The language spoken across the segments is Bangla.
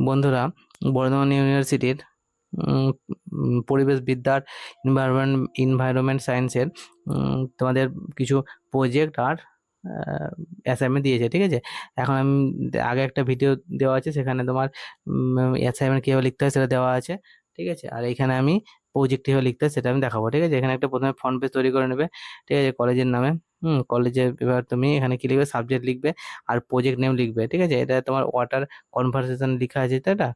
বন্ধুরা, বর্ধমান ইউনিভার্সিটির উম, পরিবেশবিদ্যার এনভায়রনমেন্ট সায়েন্সের তোমাদের কিছু প্রজেক্ট আর অ্যাসাইনমেন্ট দিয়েছে, ঠিক আছে। এখন আমি আগে একটা ভিডিও দেওয়া আছে, সেখানে তোমার অ্যাসাইনমেন্ট কীভাবে লিখতে হয় সেটা দেওয়া আছে, ঠিক আছে। আর এখানে আমি প্রজেক্ট কীভাবে লিখতে হয় সেটা আমি দেখাবো, ঠিক আছে। এখানে একটা প্রথমে ফ্রন্ট পেজ তৈরি করে নেবে, ঠিক আছে, কলেজের নামে। কলেজে এবার তুমি এখানে কি লিখবে, সাবজেক্ট লিখবে আর প্রজেক্ট নেম লিখবে, ঠিক আছে। এটা তোমার ওয়াটার কনভারসেশন লেখা আছে, তাই এটা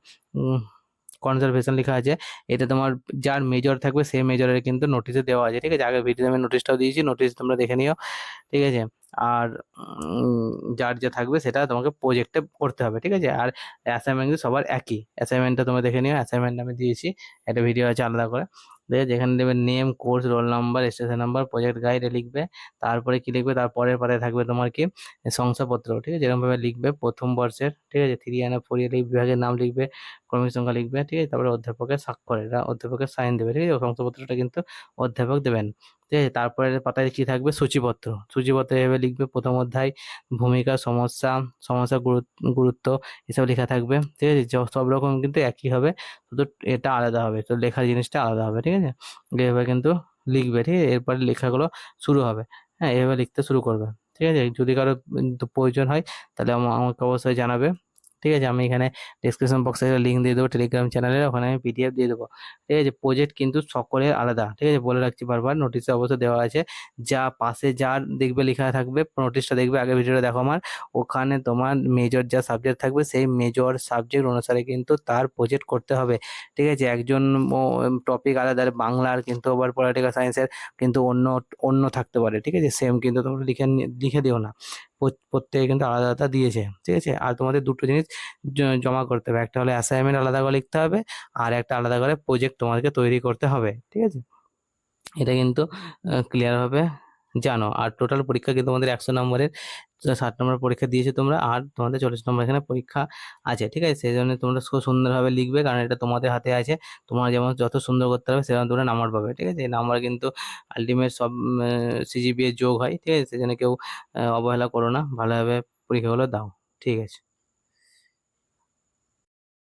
কনজারভেশন লেখা আছে। এটা তোমার যার মেজর থাকবে সেই মেজরের কিন্তু নোটিশে দেওয়া আছে, ঠিক আছে। আগের ভিডিওতে আমি নোটিশটাও দিয়েছি, নোটিশ তোমরা দেখে নিও, ঠিক আছে। আর যার যা থাকবে সেটা তোমাকে প্রজেক্টে করতে হবে, ঠিক আছে। আর অ্যাসাইনমেন্ট কিন্তু সবার একই, অ্যাসাইনমেন্টটা তোমরা দেখে নিও। অ্যাসাইনমেন্ট আমি দিয়েছি, একটা ভিডিও আছে আলাদা করে, ঠিক আছে। যেখানে দেবে name, course, roll number, station number, project guide লিখবে। তারপরে কি লিখবে, তারপরের পাতায় থাকবে তোমার কি শংসাপত্র, ঠিক আছে। যেরকমভাবে লিখবে প্রথম বর্ষের, ঠিক আছে, 3 4 বিভাগের নাম লিখবে, ক্রমিক সংখ্যা লিখবে, ঠিক আছে। তারপরে অধ্যাপকের স্বাক্ষর, এটা অধ্যাপকের সাইন দেবে, ঠিক আছে। শংসাপত্রটা কিন্তু অধ্যাপক দেবেন, ঠিক আছে। তারপরে পাতায় কি থাকবে, সূচিপত্র। সূচিপত্রে এভাবে লিখবে প্রথম অধ্যায়, ভূমিকা, সমস্যা, সমস্যা গুরুত্ব, এসব লেখা থাকবে, ঠিক আছে। সব রকম কিন্তু একই হবে, শুধু এটা আলাদা হবে, তো লেখার জিনিসটা আলাদা হবে, ঠিক আছে। এভাবে কিন্তু লিখবে, ঠিক আছে। এরপরে লেখাগুলো শুরু হবে, হ্যাঁ, এভাবে লিখতে শুরু করবে, ঠিক আছে। যদি কারো প্রয়োজন হয় তাহলে আমাকে অবশ্যই জানাবে, ঠিক আছে। আমি এখানে ডিসক্রিপশন বক্সে লিঙ্ক দিয়ে দেবো টেলিগ্রাম চ্যানেলে, ওখানে আমি পিডিএফ দিয়ে দেবো, ঠিক আছে। প্রজেক্ট কিন্তু সকলের আলাদা, ঠিক আছে, বলে রাখছি বারবার, নোটিশে অবশ্যই দেওয়া আছে। যা পাশে যার দেখবে লেখা থাকবে, নোটিশটা দেখবে, আগে ভিডিওটা দেখো আমার, ওখানে তোমার মেজর যা সাবজেক্ট থাকবে সেই মেজর সাবজেক্ট অনুসারে কিন্তু তার প্রজেক্ট করতে হবে, ঠিক আছে। একজন টপিক আলাদা, বাংলার কিন্তু আবার পলিটিক্যাল সায়েন্সের কিন্তু অন্য অন্য থাকতে পারে, ঠিক আছে। সেম কিন্তু তোমরা লিখে দিও না, প্রত্যেকে কিন্তু আলাদা আলাদা দিয়েছে, ঠিক আছে। আর তোমাদের দুটো জিনিস জমা করতে হবে, একটা হলো অ্যাসাইনমেন্ট আলাদা করে লিখতে হবে, আর একটা আলাদা করে প্রজেক্ট তোমাদেরকে তৈরি করতে হবে, ঠিক আছে। এটা কিন্তু ক্লিয়ার ভাবে জানো। আর টোটাল পরীক্ষা কিন্তু তোমাদের 100 নম্বরের, 60 নম্বর পরীক্ষা দিয়েছে তোমরা, আর তোমাদের 40 নম্বর এখানে পরীক্ষা আছে, ঠিক আছে। সেই জন্য তোমরা খুব সুন্দরভাবে লিখবে, কারণ এটা তোমাদের হাতে আছে। তোমার যেমন যত সুন্দর করতে হবে সেরকম তোমরা নাম্বার পাবে, ঠিক আছে। এই নাম্বার কিন্তু আলটিমেট সব সিজিপিএ যোগ হয়, ঠিক আছে। সেজন্য কেউ অবহেলা করো না, ভালোভাবে পরীক্ষাগুলো দাও, ঠিক আছে।